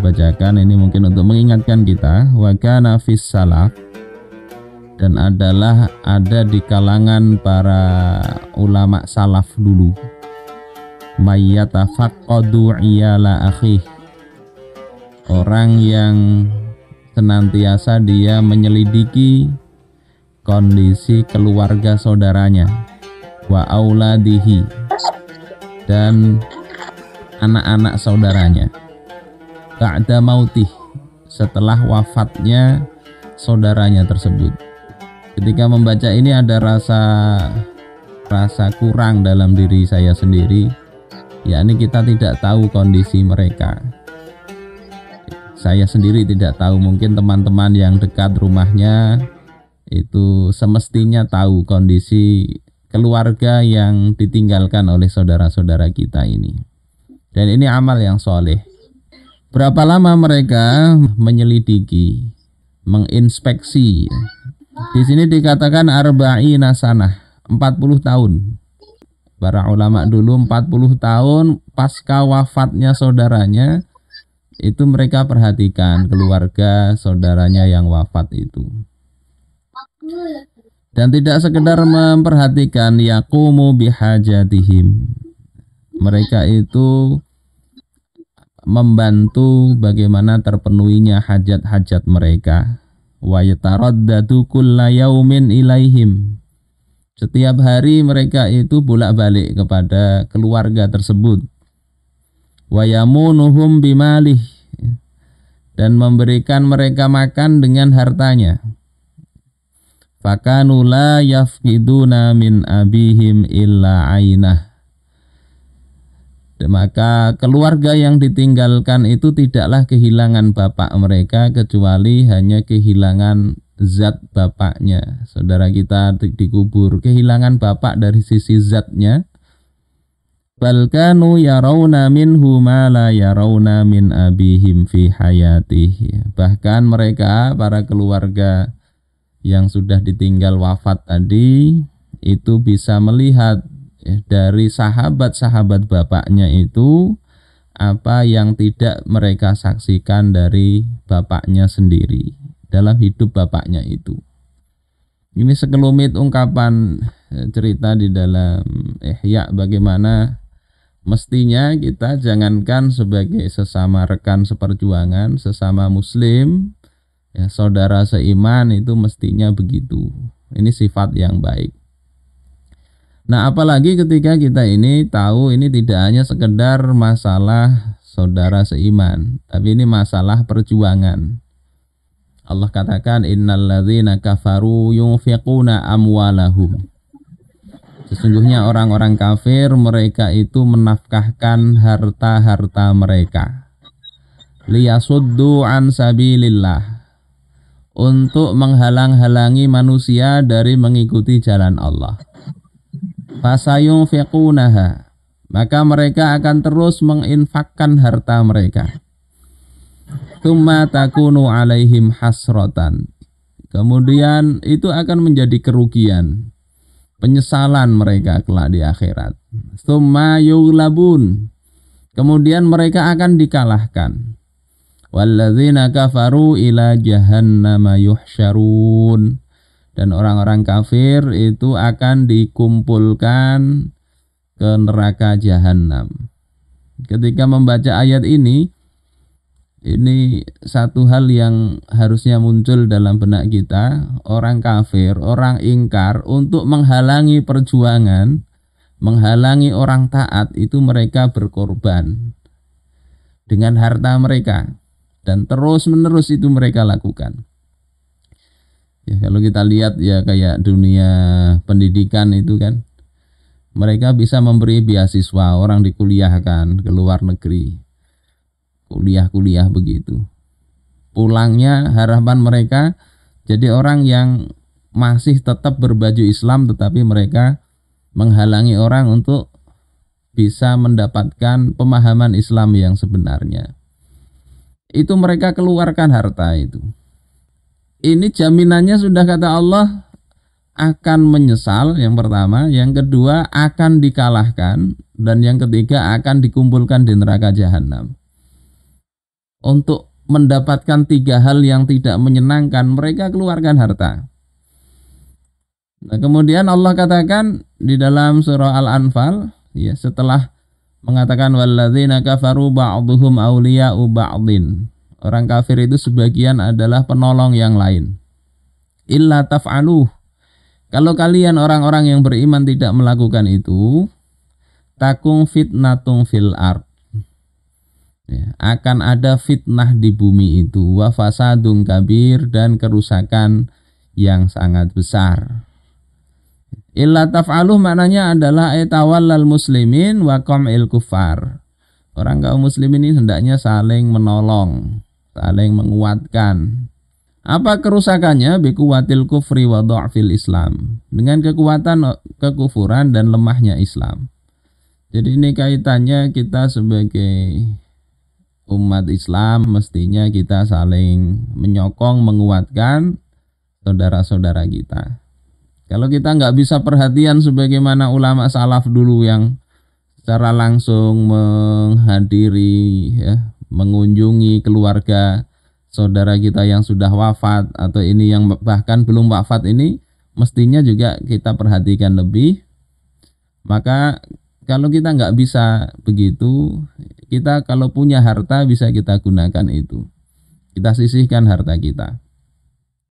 bacakan ini mungkin untuk mengingatkan kita. Wa kana fis salaf, dan ada di kalangan para ulama salaf dulu, mayyatafaqqadu iyala akhih, orang yang senantiasa dia menyelidiki kondisi keluarga saudaranya, wa auladihi, dan anak-anak saudaranya, ba'da mautih, setelah wafatnya saudaranya tersebut. Ketika membaca ini ada rasa kurang dalam diri saya sendiri, yakni kita tidak tahu kondisi mereka. Saya sendiri tidak tahu, mungkin teman-teman yang dekat rumahnya itu semestinya tahu kondisi keluarga yang ditinggalkan oleh saudara-saudara kita ini. Dan ini amal yang soleh. Berapa lama mereka menyelidiki, menginspeksi? Di sini dikatakan arba'ina sanah, 40 tahun. Para ulama dulu 40 tahun pasca wafatnya saudaranya, itu mereka perhatikan keluarga saudaranya yang wafat itu. Dan tidak sekedar memperhatikan, yaqumu bihajatihim. Mereka itu membantu bagaimana terpenuhinya hajat-hajat mereka. Wa yataraddadu kulla yaumin ilaihim. Setiap hari mereka itu bolak-balik kepada keluarga tersebut. Wa yamunuhum bimalih, dan memberikan mereka makan dengan hartanya. Fakanu la yafqiduna min abihim illa ainah. Maka keluarga yang ditinggalkan itu tidaklah kehilangan bapak mereka, kecuali hanya kehilangan zat bapaknya. Saudara kita dikubur, kehilangan bapak dari sisi zatnya. Balkanu yarawna minhu ma la yarawna min abihim fi hayatihi. Bahkan mereka, para keluarga yang sudah ditinggal wafat tadi, itu bisa melihat dari sahabat-sahabat bapaknya itu apa yang tidak mereka saksikan dari bapaknya sendiri dalam hidup bapaknya itu. Ini sekelumit ungkapan cerita di dalam Ihya, bagaimana mestinya kita jangankan sebagai sesama rekan seperjuangan, sesama muslim, ya, saudara seiman, itu mestinya begitu. Ini sifat yang baik. Nah, apalagi ketika kita ini tahu ini tidak hanya sekedar masalah saudara seiman, tapi ini masalah perjuangan. Allah katakan, innalladzina kafaru yunfiquna amwalahum. Sesungguhnya orang-orang kafir, mereka itu menafkahkan harta-harta mereka. Liyasuddu an sabilillah, untuk menghalang-halangi manusia dari mengikuti jalan Allah. Fasayunfiqunaha, maka mereka akan terus menginfakkan harta mereka. Tsumma takunu alaihim hasratan, kemudian itu akan menjadi kerugian, penyesalan mereka kelak di akhirat. Tsumma yughlabun, kemudian mereka akan dikalahkan. Walladzina kafaru ila jahannama yuhsyarun, dan orang-orang kafir itu akan dikumpulkan ke neraka jahanam. Ketika membaca ayat ini satu hal yang harusnya muncul dalam benak kita. Orang kafir, orang ingkar, untuk menghalangi perjuangan, menghalangi orang taat, itu mereka berkorban dengan harta mereka, dan terus-menerus itu mereka lakukan. Ya, kalau kita lihat ya kayak dunia pendidikan itu kan, mereka bisa memberi beasiswa, orang dikuliahkan ke luar negeri, kuliah-kuliah begitu. Pulangnya harapan mereka jadi orang yang masih tetap berbaju Islam, tetapi mereka menghalangi orang untuk bisa mendapatkan pemahaman Islam yang sebenarnya. Itu mereka keluarkan harta itu. Ini jaminannya sudah kata Allah akan menyesal, yang pertama, yang kedua akan dikalahkan, dan yang ketiga akan dikumpulkan di neraka jahanam. untuk mendapatkan 3 hal yang tidak menyenangkan, mereka keluarkan harta. Nah, kemudian Allah katakan di dalam surah Al-Anfal, ya, setelah mengatakan walladzina kafaru ba'dhum awliya'u ba'dhin. Orang kafir itu sebagian adalah penolong yang lain. Illa taf'aluh. Kalau kalian orang-orang yang beriman tidak melakukan itu, takung fitnatung fil ard. Ya, akan ada fitnah di bumi itu, wa fasadun kabir, dan kerusakan yang sangat besar. Illa taf'aluh maknanya adalah etawallal muslimin wa qam'il kufar. Orang kaum muslimin ini hendaknya saling menolong, saling menguatkan. Apa kerusakannya? Bikuwatil kufri wa dha'fil Islam. Dengan kekuatan kekufuran dan lemahnya Islam. Jadi ini kaitannya kita sebagai umat Islam mestinya kita saling menyokong, menguatkan saudara-saudara kita. Kalau kita nggak bisa perhatian sebagaimana ulama salaf dulu yang secara langsung menghadiri, ya, mengunjungi keluarga saudara kita yang sudah wafat atau ini yang bahkan belum wafat, ini mestinya juga kita perhatikan lebih. Maka kalau kita nggak bisa begitu, kita kalau punya harta bisa kita gunakan itu. Kita sisihkan harta kita.